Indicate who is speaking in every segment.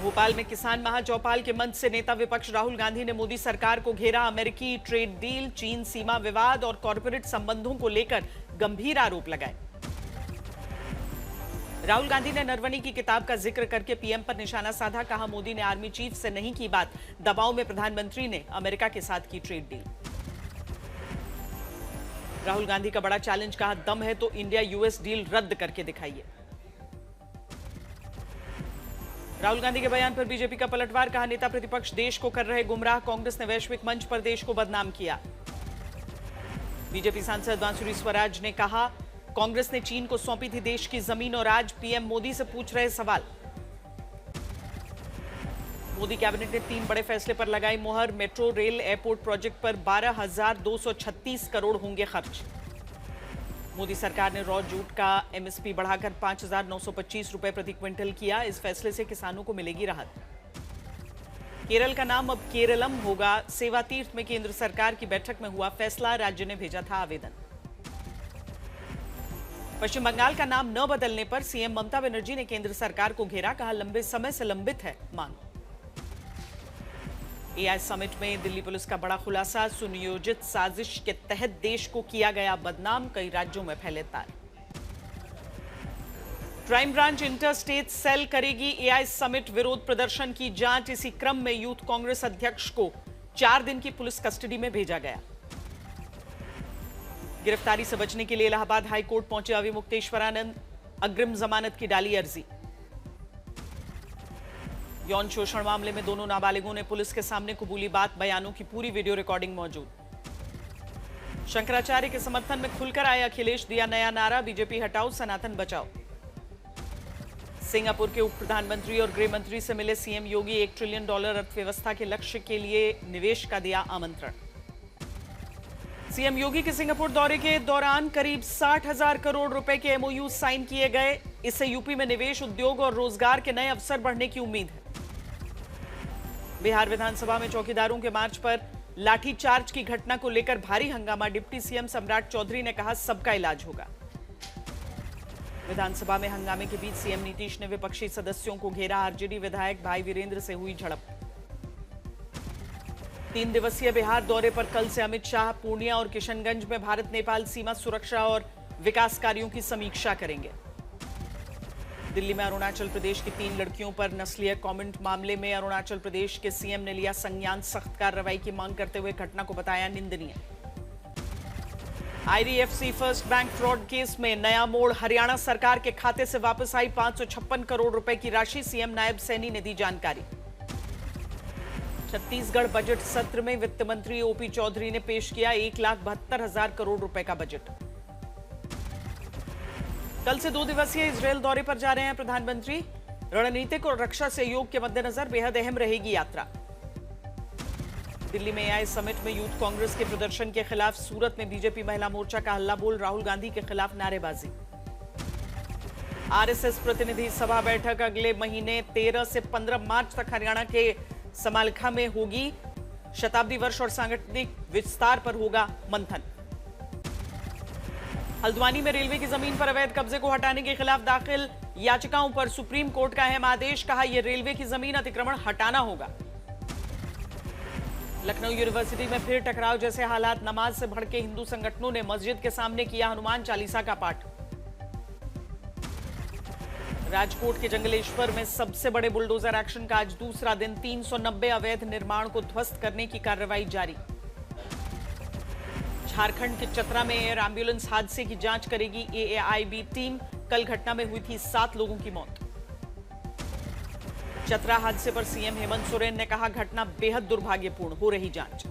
Speaker 1: भोपाल में किसान महाचौपाल के मंच से नेता विपक्ष राहुल गांधी ने मोदी सरकार को घेरा। अमेरिकी ट्रेड डील, चीन सीमा विवाद और कॉर्पोरेट संबंधों को लेकर गंभीर आरोप लगाए। राहुल गांधी ने नरवणी की किताब का जिक्र करके पीएम पर निशाना साधा। कहा, मोदी ने आर्मी चीफ से नहीं की बात, दबाव में प्रधानमंत्री ने अमेरिका के साथ की ट्रेड डील। राहुल गांधी का बड़ा चैलेंज, कहा दम है तो इंडिया यूएस डील रद्द करके दिखाइए। राहुल गांधी के बयान पर बीजेपी का पलटवार। कहा, नेता प्रतिपक्ष देश को कर रहे गुमराह, कांग्रेस ने वैश्विक मंच पर देश को बदनाम किया। बीजेपी सांसद बांसुरी स्वराज ने कहा, कांग्रेस ने चीन को सौंपी थी देश की जमीन और आज पीएम मोदी से पूछ रहे सवाल। मोदी कैबिनेट ने 3 बड़े फैसले पर लगाई मुहर। मेट्रो रेल एयरपोर्ट प्रोजेक्ट पर 12,236 करोड़ होंगे खर्च। मोदी सरकार ने रॉ जूट का एमएसपी बढ़ाकर 5,925 रुपए प्रति क्विंटल किया। इस फैसले से किसानों को मिलेगी राहत। केरल का नाम अब केरलम होगा। सेवा तीर्थ में केंद्र सरकार की बैठक में हुआ फैसला, राज्य ने भेजा था आवेदन। पश्चिम बंगाल का नाम न बदलने पर सीएम ममता बनर्जी ने केंद्र सरकार को घेरा। कहा, लंबे समय से लंबित है मांग। एआई समिट में दिल्ली पुलिस का बड़ा खुलासा। सुनियोजित साजिश के तहत देश को किया गया बदनाम, कई राज्यों में फैले तार। Crime branch interstate cell करेगी एआई समिट विरोध प्रदर्शन की जांच। इसी क्रम में यूथ कांग्रेस अध्यक्ष को 4 दिन की पुलिस कस्टडी में भेजा गया। गिरफ्तारी से बचने के लिए इलाहाबाद हाईकोर्ट पहुंचे अविमुक्तेश्वरानंद, अग्रिम जमानत की डाली अर्जी। यौन शोषण मामले में दोनों नाबालिगों ने पुलिस के सामने कबूली बात, बयानों की पूरी वीडियो रिकॉर्डिंग मौजूद। शंकराचार्य के समर्थन में खुलकर आए अखिलेश, दिया नया नारा, बीजेपी हटाओ सनातन बचाओ। सिंगापुर के उप प्रधानमंत्री और गृह मंत्री से मिले सीएम योगी, $1 ट्रिलियन अर्थव्यवस्था के लक्ष्य के लिए निवेश का दिया आमंत्रण। सीएम योगी के सिंगापुर दौरे के दौरान करीब 60,000 करोड़ रुपए के एमओयू साइन किए गए। इससे यूपी में निवेश, उद्योग और रोजगार के नए अवसर बढ़ने की उम्मीद है। बिहार विधानसभा में चौकीदारों के मार्च पर लाठीचार्ज की घटना को लेकर भारी हंगामा। डिप्टी सीएम सम्राट चौधरी ने कहा, सबका इलाज होगा। विधानसभा में हंगामे के बीच सीएम नीतीश ने विपक्षी सदस्यों को घेरा। आरजेडी विधायक भाई वीरेंद्र से हुई झड़प। 3 दिवसीय बिहार दौरे पर कल से अमित शाह पूर्णिया और किशनगंज में भारत नेपाल सीमा सुरक्षा और विकास कार्यों की समीक्षा करेंगे। दिल्ली में अरुणाचल प्रदेश की 3 लड़कियों पर नस्लीय कमेंट मामले में अरुणाचल प्रदेश के सीएम ने लिया संज्ञान, सख्त कार्रवाई की मांग करते हुए घटना को बताया निंदनीय। IDFC first bank fraud case में नया मोड़। हरियाणा सरकार के खाते से वापस आई 556 करोड़ रुपए की राशि। सीएम नायब सैनी ने दी जानकारी। छत्तीसगढ़ बजट सत्र में वित्त मंत्री ओपी चौधरी ने पेश किया 1,72,000 करोड़ रुपए का बजट। कल से 2 दिवसीय इजरायल दौरे पर जा रहे हैं प्रधानमंत्री। रणनीतिक और रक्षा सहयोग के मद्देनजर बेहद अहम रहेगी यात्रा। दिल्ली में एआई समिट में यूथ कांग्रेस के प्रदर्शन के खिलाफ सूरत में बीजेपी महिला मोर्चा का हल्ला बोल। राहुल गांधी के खिलाफ नारेबाजी। आरएसएस प्रतिनिधि सभा बैठक अगले महीने 13 से 15 मार्च तक हरियाणा के समालखा में होगी। शताब्दी वर्ष और सांगठनिक विस्तार पर होगा मंथन। हल्द्वानी में रेलवे की जमीन पर अवैध कब्जे को हटाने के खिलाफ दाखिल याचिकाओं पर सुप्रीम कोर्ट का अहम आदेश। कहा, यह रेलवे की जमीन अतिक्रमण हटाना होगा। लखनऊ यूनिवर्सिटी में फिर टकराव जैसे हालात। नमाज से भड़के हिंदू संगठनों ने मस्जिद के सामने किया हनुमान चालीसा का पाठ। राजकोट के जंगलेश्वर में सबसे बड़े बुलडोजर एक्शन का आज दूसरा दिन। 390 अवैध निर्माण को ध्वस्त करने की कार्रवाई जारी। झारखंड के चतरा में एयर एम्बुलेंस हादसे की जांच करेगी एएआईबी टीम। कल घटना में हुई थी 7 लोगों की मौत। चतरा हादसे पर सीएम हेमंत सोरेन ने कहा, घटना बेहद दुर्भाग्यपूर्ण, हो रही जांच।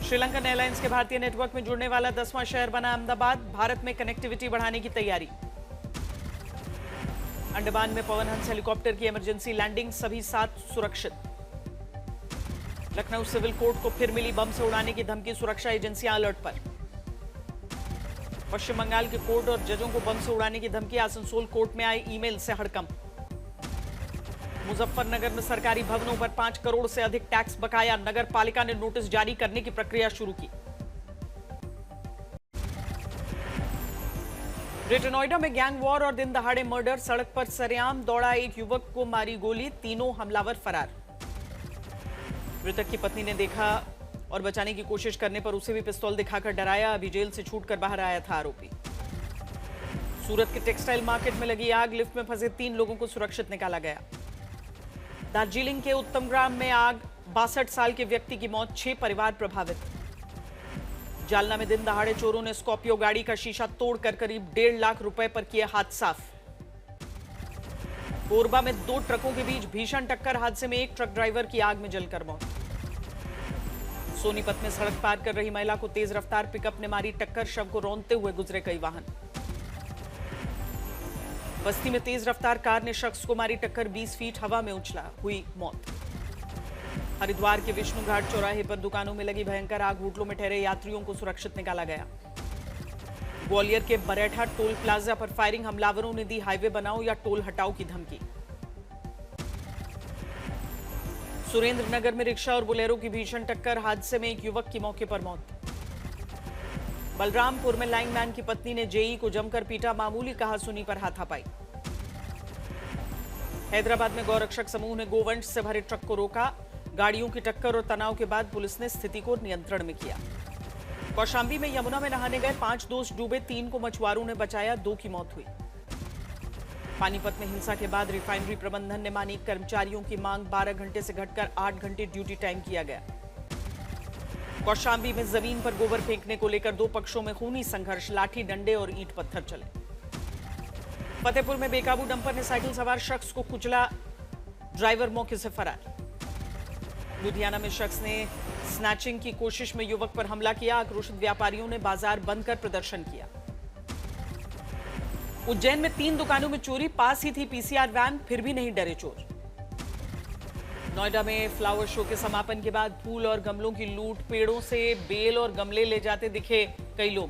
Speaker 1: श्रीलंकन एयरलाइंस के भारतीय नेटवर्क में जुड़ने वाला 10वां शहर बना अहमदाबाद। भारत में कनेक्टिविटी बढ़ाने की तैयारी। अंडमान में पवन हंस हेलीकॉप्टर की इमरजेंसी लैंडिंग, सभी 7 सुरक्षित। लखनऊ सिविल कोर्ट को फिर मिली बम से उड़ाने की धमकी, सुरक्षा एजेंसियां अलर्ट पर। पश्चिम बंगाल के कोर्ट और जजों को बम से उड़ाने की धमकी, आसनसोल कोर्ट में आई ईमेल से हड़कंप। मुजफ्फरनगर में सरकारी भवनों पर 5 करोड़ से अधिक टैक्स बकाया, नगर पालिका ने नोटिस जारी करने की प्रक्रिया शुरू की। ग्रेटर नोएडा में गैंग वॉर और दिन दहाड़े मर्डर। सड़क पर सरेआम दौड़ा एक युवक को मारी गोली, तीनों हमलावर फरार। मृतक की पत्नी ने देखा और बचाने की कोशिश करने पर उसे भी पिस्तौल दिखाकर डराया। अभी जेल से छूटकर बाहर आया था आरोपी। सूरत के टेक्सटाइल मार्केट में लगी आग, लिफ्ट में फंसे 3 लोगों को सुरक्षित निकाला गया। दार्जिलिंग के उत्तमग्राम में आग, 62 साल के व्यक्ति की मौत, 6 परिवार प्रभावित। जालना में दिन दहाड़े चोरों ने स्कॉर्पियो गाड़ी का शीशा तोड़कर करीब 1.5 लाख रुपए पर किए हाथ साफ। कोरबा में 2 ट्रकों के बीच भीषण टक्कर, हादसे में एक ट्रक ड्राइवर की आग में जलकर मौत। सोनीपत में सड़क पार कर रही महिला को तेज रफ्तार पिकअप ने मारी टक्कर, शव को रौंदते हुए गुजरे कई वाहन। बस्ती में तेज रफ्तार कार ने शख्स को मारी टक्कर, 20 फीट हवा में उछला, हुई मौत। हरिद्वार के विष्णु घाट चौराहे पर दुकानों में लगी भयंकर आग, होटलों में ठहरे यात्रियों को सुरक्षित निकाला गया। ग्वालियर के बरेठा टोल प्लाजा पर फायरिंग, हमलावरों ने दी हाईवे बनाओ या टोल हटाओ की धमकी। सुरेंद्रनगर में रिक्शा और बोलेरो की भीषण टक्कर, हादसे में एक युवक की मौके पर मौत। बलरामपुर में लाइनमैन की पत्नी ने जेई को जमकर पीटा, मामूली कहासुनी पर हाथापाई। हैदराबाद में गौरक्षक समूह ने गोवंश से भरे ट्रक को रोका, गाड़ियों की टक्कर और तनाव के बाद पुलिस ने स्थिति को नियंत्रण में किया। कौशांबी में यमुना में नहाने गए 5 दोस्त डूबे, 3 को मछुआरों ने बचाया, 2 की मौत हुई। पानीपत में हिंसा के बाद रिफाइनरी प्रबंधन ने मानी कर्मचारियों की मांग, 12 घंटे से घटकर 8 घंटे ड्यूटी टाइम किया गया। कौशांबी में जमीन पर गोबर फेंकने को लेकर 2 पक्षों में खूनी संघर्ष, लाठी डंडे और ईंट पत्थर चले। फतेहपुर में बेकाबू डंपर ने साइकिल सवार शख्स को कुचला, ड्राइवर मौके से फरार। लुधियाना में शख्स ने स्नैचिंग की कोशिश में युवक पर हमला किया, आक्रोशित व्यापारियों ने बाजार बंद कर प्रदर्शन किया। उज्जैन में 3 दुकानों में चोरी, पास ही थी पीसीआर वैन, फिर भी नहीं डरे चोर। नोएडा में फ्लावर शो के समापन के बाद फूल और गमलों की लूट, पेड़ों से बेल और गमले ले जाते दिखे कई लोग।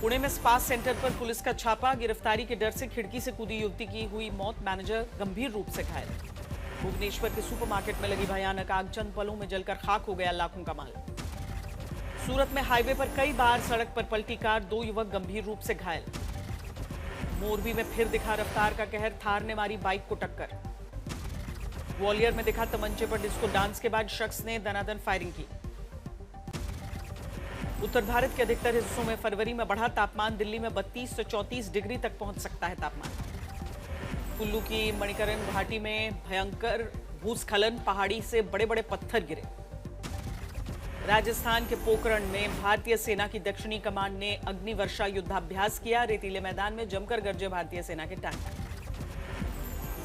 Speaker 1: पुणे में स्पा सेंटर पर पुलिस का छापा, गिरफ्तारी के डर से खिड़की से कूदी युवती की हुई मौत, मैनेजर गंभीर रूप से घायल। भुवनेश्वर के सुपरमार्केट में लगी भयानक आग, चंद पलों में जलकर खाक हो गया लाखों का माल। सूरत में हाईवे पर कई बार सड़क पर पलटी कार, 2 युवक गंभीर रूप से घायल। मोरबी में फिर दिखा रफ्तार का कहर, थार ने मारी बाइक को टक्कर। ग्वालियर में दिखा तमंचे पर डिस्को डांस के बाद शख्स ने दनादन फायरिंग की। उत्तर भारत के अधिकतर हिस्सों में फरवरी में बढ़ा तापमान, दिल्ली में 32 से 34 डिग्री तक पहुंच सकता है तापमान। कुल्लू की मणिकरण घाटी में भयंकर भूस्खलन, पहाड़ी से बड़े बड़े पत्थर गिरे। राजस्थान के पोखरण में भारतीय सेना की दक्षिणी कमान ने अग्निवर्षा युद्धाभ्यास किया, रेतीले मैदान में जमकर गरजे भारतीय सेना के टैंक।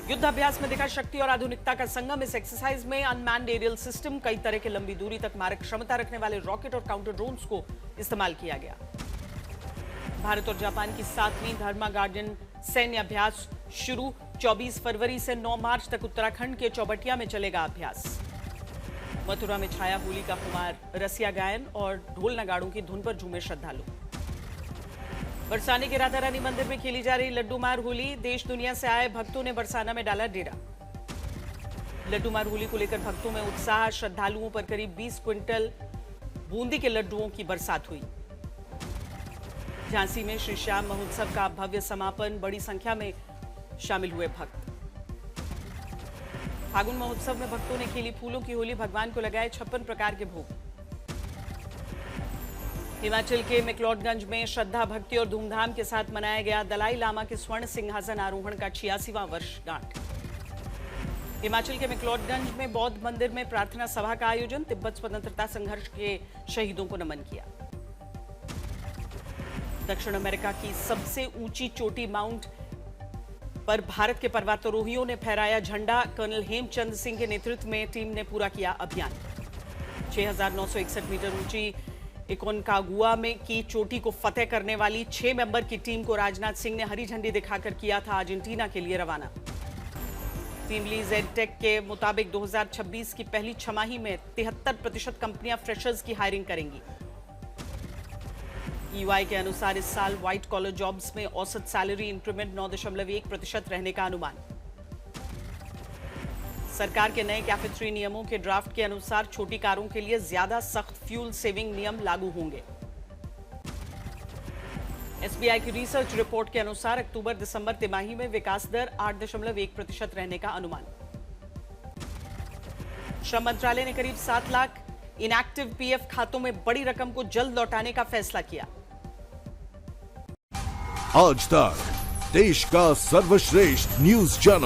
Speaker 1: युद्धाभ्यास में दिखा शक्ति और आधुनिकता का संगम, इस एक्सरसाइज में अनमैन्ड एरियल सिस्टम, कई तरह के लंबी दूरी तक मारक क्षमता रखने वाले रॉकेट और काउंटर ड्रोन्स को इस्तेमाल किया गया। भारत और जापान की 7वीं धर्मा गार्डन सैन्य अभ्यास शुरू, 24 फरवरी से 9 मार्च तक उत्तराखंड के चौबटिया में चलेगा अभ्यास। मथुरा में छाया होली का खुमार, रसिया गायन और ढोल नगाड़ों की धुन पर झूमे श्रद्धालु। बरसाने के राधा रानी मंदिर में खेली जा रही लड्डू मार होली, देश दुनिया से आए भक्तों ने बरसाना में डाला डेरा। लड्डू मार होली को लेकर भक्तों में उत्साह, श्रद्धालुओं पर करीब 20 क्विंटल बूंदी के लड्डुओं की बरसात हुई। झांसी में श्री श्याम महोत्सव का भव्य समापन, बड़ी संख्या में शामिल हुए भक्त। फागुन महोत्सव में भक्तों ने खेली फूलों की होली, भगवान को लगाए 56 प्रकार के भोग। हिमाचल के मैक्लोडगंज में श्रद्धा, भक्ति और धूमधाम के साथ मनाया गया दलाई लामा के स्वर्ण सिंहासन आरोहण का 86वां वर्षगांठ। हिमाचल के मैक्लोडगंज में बौद्ध मंदिर में प्रार्थना सभा का आयोजन, तिब्बत स्वतंत्रता संघर्ष के शहीदों को नमन किया। दक्षिण अमेरिका की सबसे ऊंची चोटी माउंट पर भारत के पर्वतारोहियों ने फहराया झंडा, कर्नल हेमचंद सिंह के नेतृत्व में टीम ने पूरा किया अभियान। 6,961 मीटर ऊंची एकोनकागुआ में की चोटी को फतेह करने वाली 6 मेंबर की टीम को राजनाथ सिंह ने हरी झंडी दिखाकर किया था अर्जेंटीना के लिए रवाना। टीम ली जेडटेक के मुताबिक 2026 की पहली छमाही में 73% कंपनियां फ्रेशर्स की हायरिंग करेंगी। ईवाई के अनुसार इस साल व्हाइट कॉलर जॉब्स में औसत सैलरी इंक्रीमेंट 9.1% रहने का अनुमान। सरकार के नए कैफे 3 नियमों के ड्राफ्ट के अनुसार छोटी कारों के लिए ज्यादा सख्त फ्यूल सेविंग नियम लागू होंगे। एसबीआई की रिसर्च रिपोर्ट के अनुसार अक्टूबर दिसंबर तिमाही में विकास दर 8.1% रहने का अनुमान। श्रम मंत्रालय ने करीब 7 लाख इनएक्टिव पीएफ खातों में बड़ी रकम को जल्द लौटाने का फैसला किया।
Speaker 2: आज तक देश का सर्वश्रेष्ठ न्यूज चैनल